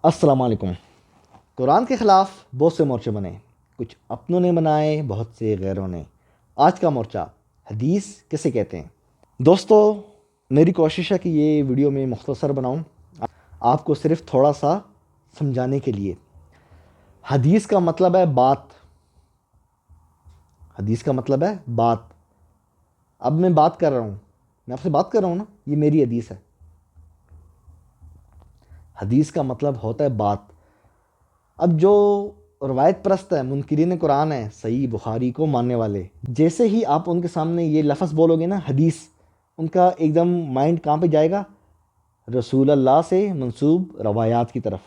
السلام علیکم۔ قرآن کے خلاف بہت سے مورچے بنے، کچھ اپنوں نے بنائے، بہت سے غیروں نے۔ آج کا مورچہ حدیث کسے کہتے ہیں؟ دوستو، میری کوشش ہے کہ یہ ویڈیو میں مختصر بناؤں، آپ کو صرف تھوڑا سا سمجھانے کے لیے۔ حدیث کا مطلب ہے بات۔ حدیث کا مطلب ہے بات۔ اب میں بات کر رہا ہوں، میں آپ سے بات کر رہا ہوں نا، یہ میری حدیث ہے۔ حدیث کا مطلب ہوتا ہے بات۔ اب جو روایت پرست ہے، منکرین قرآن ہے، صحیح بخاری کو ماننے والے، جیسے ہی آپ ان کے سامنے یہ لفظ بولو گے نا حدیث، ان کا ایک دم مائنڈ کہاں پہ جائے گا؟ رسول اللہ سے منسوب روایات کی طرف۔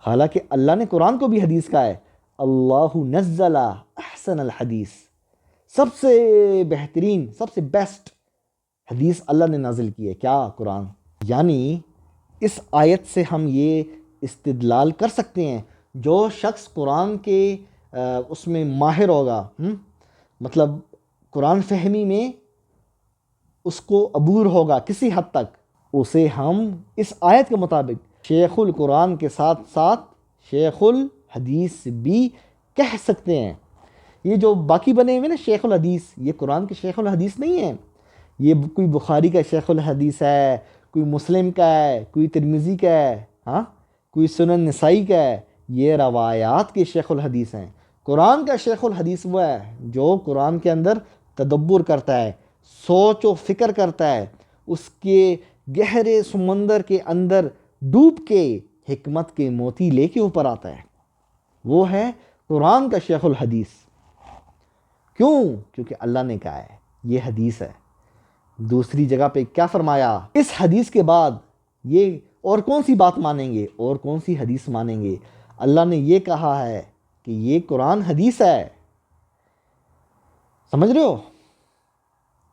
حالانکہ اللہ نے قرآن کو بھی حدیث کہا ہے، اللہ نزل احسن الحدیث، سب سے بہترین، سب سے بیسٹ حدیث اللہ نے نازل کی ہے۔ کیا؟ قرآن۔ یعنی اس آیت سے ہم یہ استدلال کر سکتے ہیں، جو شخص قرآن کے اس میں ماہر ہوگا، مطلب قرآن فہمی میں اس کو عبور ہوگا کسی حد تک، اسے ہم اس آیت کے مطابق شیخ القرآن کے ساتھ ساتھ شیخ الحدیث بھی کہہ سکتے ہیں۔ یہ جو باقی بنے ہوئے نا شیخ الحدیث، یہ قرآن کے شیخ الحدیث نہیں ہیں۔ یہ کوئی بخاری کا شیخ الحدیث ہے، کوئی مسلم کا ہے، کوئی ترمذی کا ہے، کوئی سنن نسائی کا ہے۔ یہ روایات کے شیخ الحدیث ہیں۔ قرآن کا شیخ الحدیث وہ ہے جو قرآن کے اندر تدبر کرتا ہے، سوچ و فکر کرتا ہے، اس کے گہرے سمندر کے اندر ڈوب کے حکمت کے موتی لے کے اوپر آتا ہے۔ وہ ہے قرآن کا شیخ الحدیث۔ کیوں؟ کیونکہ اللہ نے کہا ہے، یہ حدیث ہے۔ دوسری جگہ پہ کیا فرمایا؟ اس حدیث کے بعد یہ اور کون سی بات مانیں گے، اور کون سی حدیث مانیں گے؟ اللہ نے یہ کہا ہے کہ یہ قرآن حدیث ہے۔ سمجھ رہے ہو؟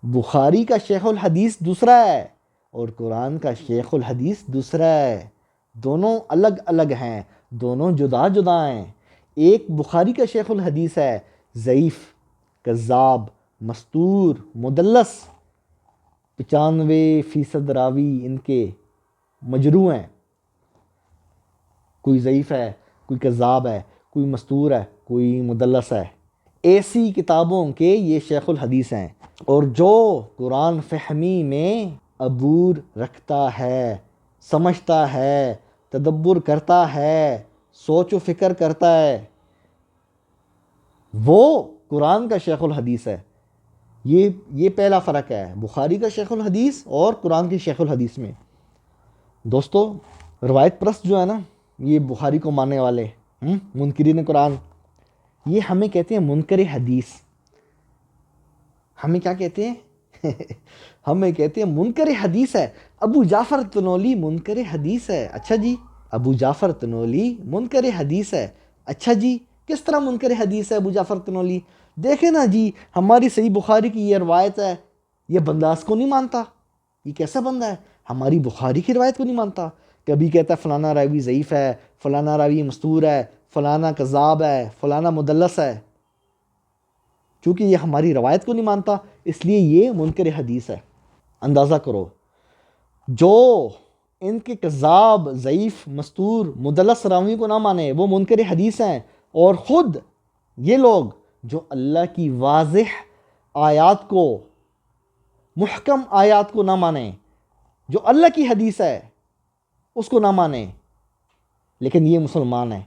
بخاری کا شیخ الحدیث دوسرا ہے اور قرآن کا شیخ الحدیث دوسرا ہے۔ دونوں الگ الگ ہیں، دونوں جدا جدا ہیں۔ ایک بخاری کا شیخ الحدیث ہے ضعیف، کذاب، مستور، مدلس، 95% راوی ان کے مجروح ہیں۔ کوئی ضعیف ہے، کوئی کذاب ہے، کوئی مستور ہے، کوئی مدلس ہے۔ ایسی کتابوں کے یہ شیخ الحدیث ہیں۔ اور جو قرآن فہمی میں عبور رکھتا ہے، سمجھتا ہے، تدبر کرتا ہے، سوچ و فکر کرتا ہے، وہ قرآن کا شیخ الحدیث ہے۔ یہ پہلا فرق ہے بخاری کا شیخ الحدیث اور قرآن کی شیخ الحدیث میں۔ دوستو، روایت پرست جو ہے نا، یہ بخاری کو ماننے والے منکرین قرآن، یہ ہمیں کہتے ہیں منکر حدیث۔ ہمیں کیا کہتے ہیں؟ ہمیں کہتے ہیں منکر حدیث ہے۔ ابو جعفر تنولی منکر حدیث ہے۔ اچھا جی، ابو جعفر تنولی منکر حدیث ہے۔ اچھا جی، کس طرح منکر حدیث ہے ابو جعفر تنولی؟ دیکھیں نا جی، ہماری صحیح بخاری کی یہ روایت ہے، یہ بندہ اس کو نہیں مانتا۔ یہ کیسا بندہ ہے؟ ہماری بخاری کی روایت کو نہیں مانتا۔ کبھی کہتا ہے فلانا راوی ضعیف ہے، فلانا راوی مستور ہے، فلانا کذاب ہے، فلانا مدلس ہے۔ چونکہ یہ ہماری روایت کو نہیں مانتا، اس لیے یہ منکر حدیث ہے۔ اندازہ کرو، جو ان کے کذاب، ضعیف، مستور، مدلس راوی کو نہ مانے وہ منکر حدیث ہیں، اور خود یہ لوگ جو اللہ کی واضح آیات کو، محکم آیات کو نہ مانیں، جو اللہ کی حدیث ہے اس کو نہ مانیں، لیکن یہ مسلمان ہیں۔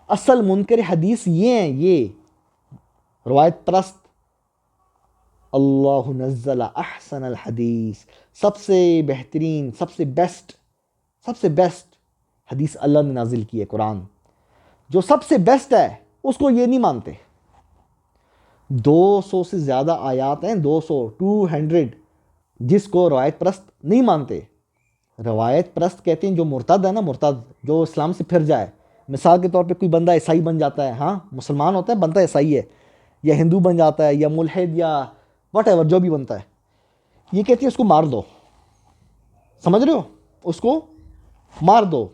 اصل منکر حدیث یہ ہیں، یہ روایت پرست۔ اللہ نزل احسن الحدیث، سب سے بہترین، سب سے بیسٹ حدیث اللہ نے نازل کی ہے قرآن۔ جو سب سے بیسٹ ہے اس کو یہ نہیں مانتے۔ 200 سے زیادہ آیات ہیں، 200 جس کو روایت پرست نہیں مانتے۔ روایت پرست کہتے ہیں جو مرتد ہے نا، مرتد جو اسلام سے پھر جائے۔ مثال کے طور پہ کوئی بندہ عیسائی بن جاتا ہے، مسلمان ہوتا ہے، بنتا عیسائی ہے، یا ہندو بن جاتا ہے، یا ملحد، یا واٹ ایور، جو بھی بنتا ہے، یہ کہتی ہے اس کو مار دو۔ سمجھ رہے ہو؟ اس کو مار دو،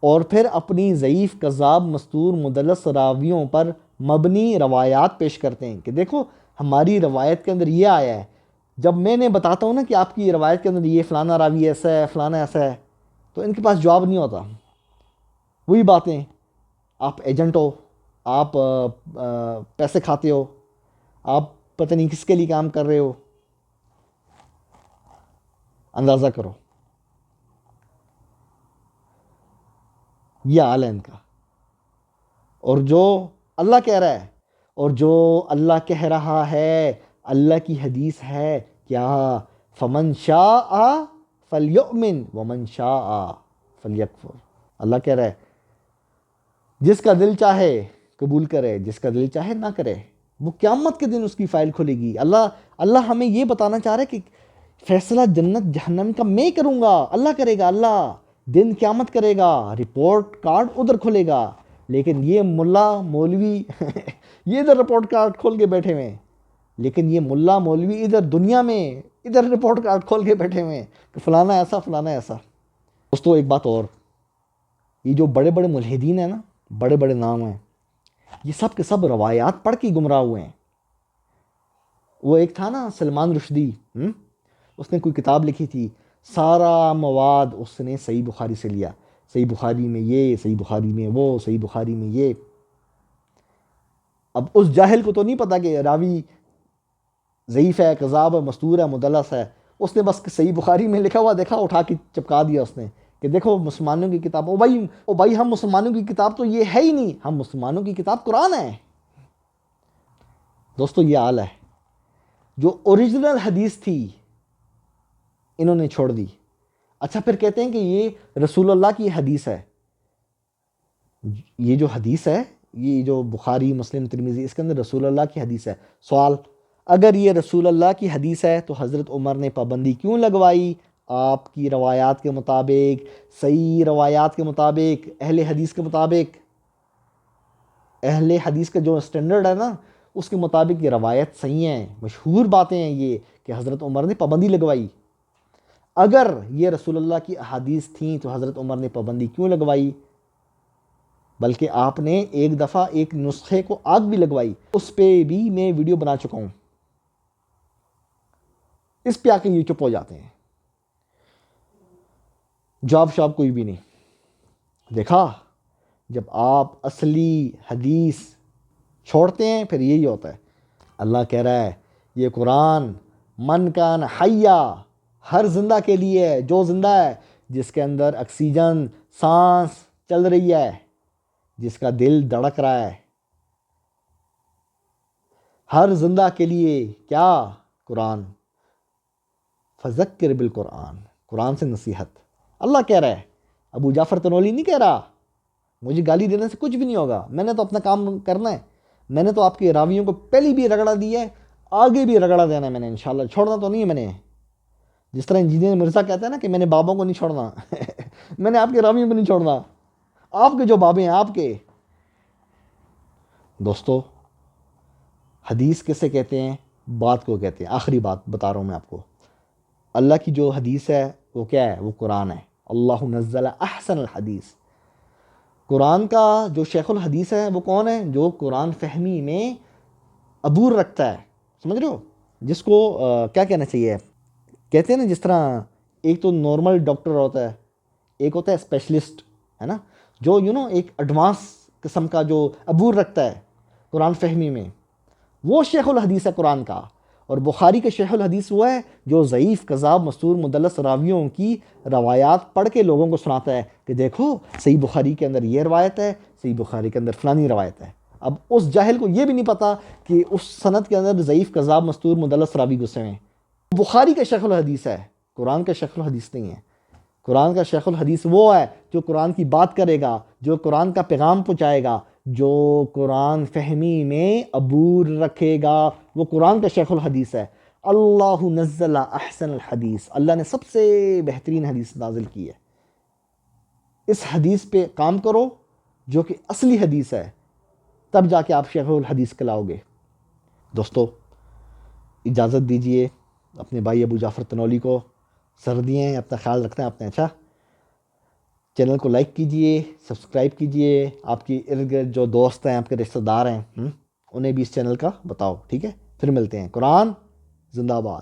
اور پھر اپنی ضعیف، کذاب، مستور، مدلس راویوں پر مبنی روایات پیش کرتے ہیں کہ دیکھو ہماری روایت کے اندر یہ آیا ہے۔ جب میں نے بتاتا ہوں نا کہ آپ کی روایت کے اندر یہ فلانا راوی ایسا ہے، فلانا ایسا ہے، تو ان کے پاس جواب نہیں ہوتا. وہی باتیں، آپ ایجنٹ ہو، آپ پیسے کھاتے ہو، آپ پتہ نہیں کس کے لیے کام کر رہے ہو، اندازہ کرو. یہ حال ہے ان کا. اور جو اللہ کہہ رہا ہے، اور جو اللہ کہہ رہا ہے، اللہ کی حدیث ہے کیا، فمن شاء فلیؤمن ومن شاء فلیکفر. اللہ کہہ رہا ہے جس کا دل چاہے قبول کرے، جس کا دل چاہے نہ کرے. وہ قیامت کے دن اس کی فائل کھلے گی. اللہ ہمیں یہ بتانا چاہ رہا ہے کہ فیصلہ جنت جہنم کا میں کروں گا، اللہ کرے گا. اللہ دن قیامت کرے گا، رپورٹ کارڈ ادھر کھلے گا. لیکن یہ ملا مولوی یہ ادھر رپورٹ کارڈ کھول کے بیٹھے ہوئے ہیں. لیکن یہ ملا مولوی ادھر دنیا میں ادھر رپورٹ کارڈ کھول کے بیٹھے ہوئے ہیں کہ فلانا ایسا فلانا ایسا. دوستو ایک بات اور، یہ جو بڑے بڑے ملحدین ہیں نا، بڑے بڑے نام ہیں، یہ سب کے سب روایات پڑھ کے گمراہ ہوئے ہیں. وہ ایک تھا نا سلمان رشدی، اس نے کوئی کتاب لکھی تھی، سارا مواد اس نے صحیح بخاری سے لیا. صحیح بخاری میں یہ، صحیح بخاری میں وہ، صحیح بخاری میں یہ. اب اس جاہل کو تو نہیں پتا کہ راوی ضعیف ہے، کذاب ہے، مستور ہے، مدلس ہے. اس نے بس صحیح بخاری میں لکھا ہوا دیکھا، اٹھا کے چپکا دیا اس نے کہ دیکھو مسلمانوں کی کتاب. او بھائی ہم مسلمانوں کی کتاب تو یہ ہے ہی نہیں، ہم مسلمانوں کی کتاب قرآن ہے. دوستو یہ حال ہے. جو اوریجنل حدیث تھی انہوں نے چھوڑ دی. اچھا پھر کہتے ہیں کہ یہ رسول اللہ کی حدیث ہے. یہ جو حدیث ہے، یہ جو بخاری مسلم ترمذی، اس کے اندر رسول اللہ کی حدیث ہے. سوال، اگر یہ رسول اللہ کی حدیث ہے تو حضرت عمر نے پابندی کیوں لگوائی؟ آپ کی روایات کے مطابق، صحیح روایات کے مطابق، اہل حدیث کے مطابق، اہل حدیث کا جو سٹینڈرڈ ہے نا اس کے مطابق یہ روایت صحیح ہیں، مشہور باتیں ہیں یہ کہ حضرت عمر نے پابندی لگوائی. اگر یہ رسول اللہ کی احادیث تھیں تو حضرت عمر نے پابندی کیوں لگوائی؟ بلکہ آپ نے ایک دفعہ ایک نسخے کو آگ بھی لگوائی. اس پہ بھی میں ویڈیو بنا چکا ہوں. اس پہ آ کے یہ چپ ہو جاتے ہیں، جواب شاب کوئی بھی نہیں. دیکھا، جب آپ اصلی حدیث چھوڑتے ہیں پھر یہی ہوتا ہے. اللہ کہہ رہا ہے یہ قرآن من کان حیا، ہر زندہ کے لیے ہے، جو زندہ ہے، جس کے اندر آکسیجن سانس چل رہی ہے، جس کا دل دھڑک رہا ہے، ہر زندہ کے لیے کیا؟ قرآن. فذکر بالقرآن، قرآن سے نصیحت. اللہ کہہ رہا ہے، ابو جعفر تنولی نہیں کہہ رہا. مجھے گالی دینے سے کچھ بھی نہیں ہوگا، میں نے تو اپنا کام کرنا ہے. میں نے تو آپ کے راویوں کو پہلی بھی رگڑا دی ہے، آگے بھی رگڑا دینا ہے میں نے انشاءاللہ. چھوڑنا تو نہیں ہے میں نے. جس طرح انجینئر مرزا کہتا ہے نا کہ میں نے بابوں کو نہیں چھوڑنا میں نے آپ کے راویوں کو نہیں چھوڑنا. آپ کے جو بابے ہیں آپ کے. دوستو حدیث کسے کہتے ہیں؟ بات کو کہتے ہیں. آخری بات بتا رہا ہوں میں آپ کو. اللہ کی جو حدیث ہے وہ کیا ہے؟ وہ قرآن ہے. اللہ نزل احسن الحدیث. قرآن کا جو شیخ الحدیث ہے وہ کون ہے؟ جو قرآن فہمی میں عبور رکھتا ہے. سمجھ رہے ہو؟ جس کو کیا کہنا چاہیے، کہتے ہیں نا جس طرح ایک تو نارمل ڈاکٹر ہوتا ہے، ایک ہوتا ہے اسپیشلسٹ، ہے نا، جو ایک ایڈوانس قسم کا جو عبور رکھتا ہے قرآن فہمی میں، وہ شیخ الحدیث ہے قرآن کا. اور بخاری کے شیخ الحدیث وہ ہے جو ضعیف، کذاب، مستور، مدلس راویوں کی روایات پڑھ کے لوگوں کو سناتا ہے کہ دیکھو صحیح بخاری کے اندر یہ روایت ہے، صحیح بخاری کے اندر فلانی روایت ہے. اب اس جاہل کو یہ بھی نہیں پتا کہ اس سند کے اندر ضعیف، کذاب، مستور، مدلس راوی گھسے ہیں. بخاری کا شیخ الحدیث ہے، قرآن کا شیخ الحدیث نہیں ہے. قرآن کا شیخ الحدیث وہ ہے جو قرآن کی بات کرے گا، جو قرآن کا پیغام پہنچائے گا، جو قرآن فہمی میں عبور رکھے گا، وہ قرآن کا شیخ الحدیث ہے. اللہ نزل احسن الحدیث، اللہ نے سب سے بہترین حدیث نازل کی ہے. اس حدیث پہ کام کرو جو کہ اصلی حدیث ہے، تب جا کے آپ شیخ الحدیث کہلاؤ گے. دوستو اجازت دیجئے اپنے بھائی ابو جعفر تنولی کو. سردیاں ہیں، اپنا خیال رکھتے ہیں اپنے. اچھا چینل کو لائک کیجئے، سبسکرائب کیجئے. آپ کی ارد گرد جو دوست ہیں، آپ کے رشتہ دار ہیں، انہیں بھی اس چینل کا بتاؤ. ٹھیک ہے، پھر ملتے ہیں. قرآن زندہ باد.